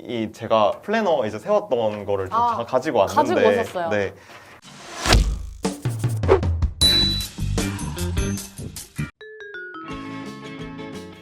이 제가 플래너 이제 세웠던 거를 좀 가지고 왔는데 가지고 오셨어요. 네.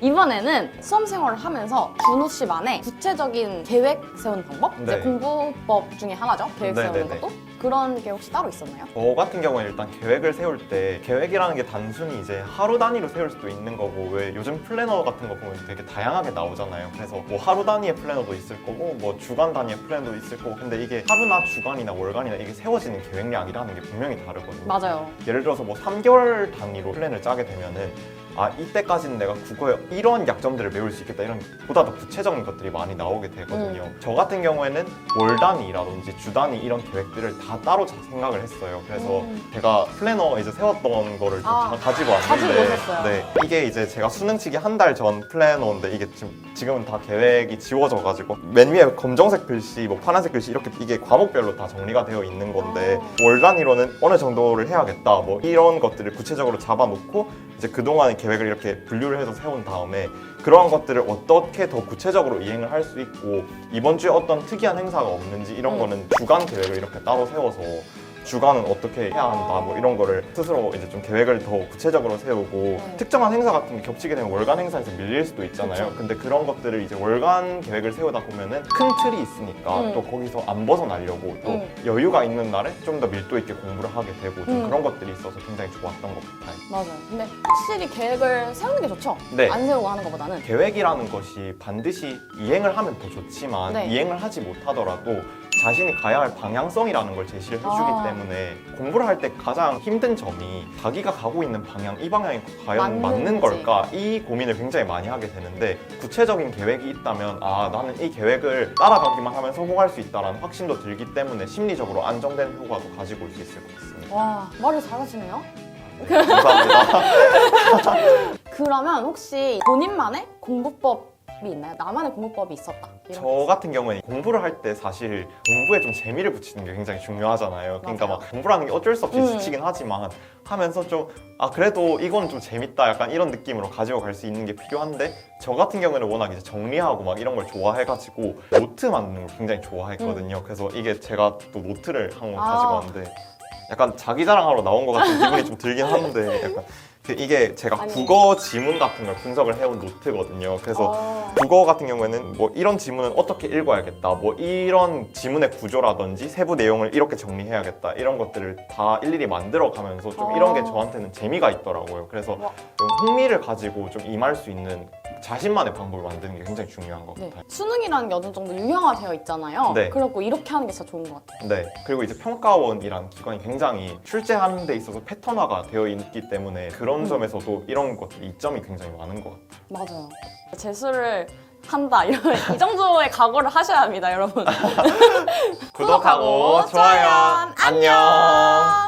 이번에는 수험 생활을 하면서 준호 씨만의 구체적인 계획 세우는 방법? 이제 네. 공부법 중에 하나죠. 계획 세우는 네네네. 것도. 그런 게 혹시 따로 있었나요? 저 같은 경우는 일단 계획을 세울 때 계획이라는 게 단순히 이제 하루 단위로 세울 수도 있는 거고 왜 요즘 플래너 같은 거 보면 되게 다양하게 나오잖아요. 그래서 뭐 하루 단위의 플래너도 있을 거고 뭐 주간 단위의 플래너도 있을 거고 근데 이게 하루나 주간이나 월간이나 이게 세워지는 계획량이라는 게 분명히 다르거든요. 맞아요. 예를 들어서 뭐 3개월 단위로 플랜을 짜게 되면은 아 이때까지는 내가 국어에 이런 약점들을 배울 수 있겠다 이런 보다 더 구체적인 것들이 많이 나오게 되거든요. 저 같은 경우에는 월 단위라든지 주 단위 이런 계획들을 다 따로 생각을 했어요. 그래서 제가 플래너 이제 세웠던 거를 좀 가지고 왔는데 가지고 오셨어요. 네, 이게 이제 제가 수능 치기 한 달 전 플래너인데 이게 지금은 다 계획이 지워져가지고 맨 위에 검정색 글씨, 뭐 파란색 글씨 이렇게 이게 과목별로 다 정리가 되어 있는 건데 월 단위로는 어느 정도를 해야겠다 뭐 이런 것들을 구체적으로 잡아놓고 이제 그동안의 계획을 이렇게 분류를 해서 세운 다음에 그러한 것들을 어떻게 더 구체적으로 이행을 할 수 있고 이번 주에 어떤 특이한 행사가 없는지 이런 거는 주간 계획을 이렇게 따로 세워서 주간은 어떻게 해야 한다 뭐 이런 거를 스스로 이제 좀 계획을 더 구체적으로 세우고 특정한 행사 같은 게 겹치게 되면 월간 행사에서 밀릴 수도 있잖아요. 그쵸. 근데 그런 것들을 이제 월간 계획을 세우다 보면은 큰 틀이 있으니까 또 거기서 안 벗어나려고 또 여유가 있는 날에 좀 더 밀도 있게 공부를 하게 되고 좀 그런 것들이 있어서 굉장히 좋았던 것 같아요. 맞아요. 근데 확실히 계획을 세우는 게 좋죠? 네. 안 세우고 하는 것보다는. 계획이라는 것이 반드시 이행을 하면 더 좋지만 네. 이행을 하지 못하더라도 자신이 가야 할 방향성이라는 걸 제시를 해주기 때문에 공부를 할 때 가장 힘든 점이 자기가 가고 있는 방향, 이 방향이 과연 맞는 걸까? 이 고민을 굉장히 많이 하게 되는데 구체적인 계획이 있다면 아 나는 이 계획을 따라가기만 하면 성공할 수 있다는 확신도 들기 때문에 심리적으로 안정된 효과도 가지고 올 수 있을 것 같습니다. 와, 말을 잘하시네요. 네, 감사합니다. 그러면 혹시 본인만의 공부법이 있나요? 나만의 공부법이 있었다. 이런 저 같은 경우는 공부를 할 때 사실 공부에 좀 재미를 붙이는 게 굉장히 중요하잖아요. 그러니까 맞아요. 막 공부라는 게 어쩔 수 없이 지치긴 하지만 하면서 좀 아 그래도 이건 좀 재밌다 약간 이런 느낌으로 가지고 갈 수 있는 게 필요한데 저 같은 경우는 워낙 이제 정리하고 막 이런 걸 좋아해가지고 노트 만드는 걸 굉장히 좋아했거든요. 그래서 이게 제가 또 노트를 한 권 가지고 왔는데 약간 자기 자랑하러 나온 것 같은 기분이 좀 들긴 하는데 약간 이게 제가 국어 지문 같은 걸 분석을 해온 노트거든요. 그래서 국어 같은 경우에는 뭐 이런 지문은 어떻게 읽어야겠다, 뭐 이런 지문의 구조라든지 세부 내용을 이렇게 정리해야겠다 이런 것들을 다 일일이 만들어가면서 좀 이런 게 저한테는 재미가 있더라고요. 그래서 좀 흥미를 가지고 좀 임할 수 있는 자신만의 방법을 만드는 게 굉장히 중요한 것 같아요. 수능이라는 게 어느 정도 유형화되어 있잖아요. 네. 그리고 이렇게 하는 게 진짜 좋은 것 같아요. 네, 그리고 이제 평가원이라는 기관이 굉장히 출제하는 데 있어서 패턴화가 되어 있기 때문에 그런 점에서도 이런 것들이 이점이 굉장히 많은 것 같아요. 맞아요. 재수를 한다 이러면 이 정도의 각오를 하셔야 합니다, 여러분. 구독하고 좋아요. 안녕.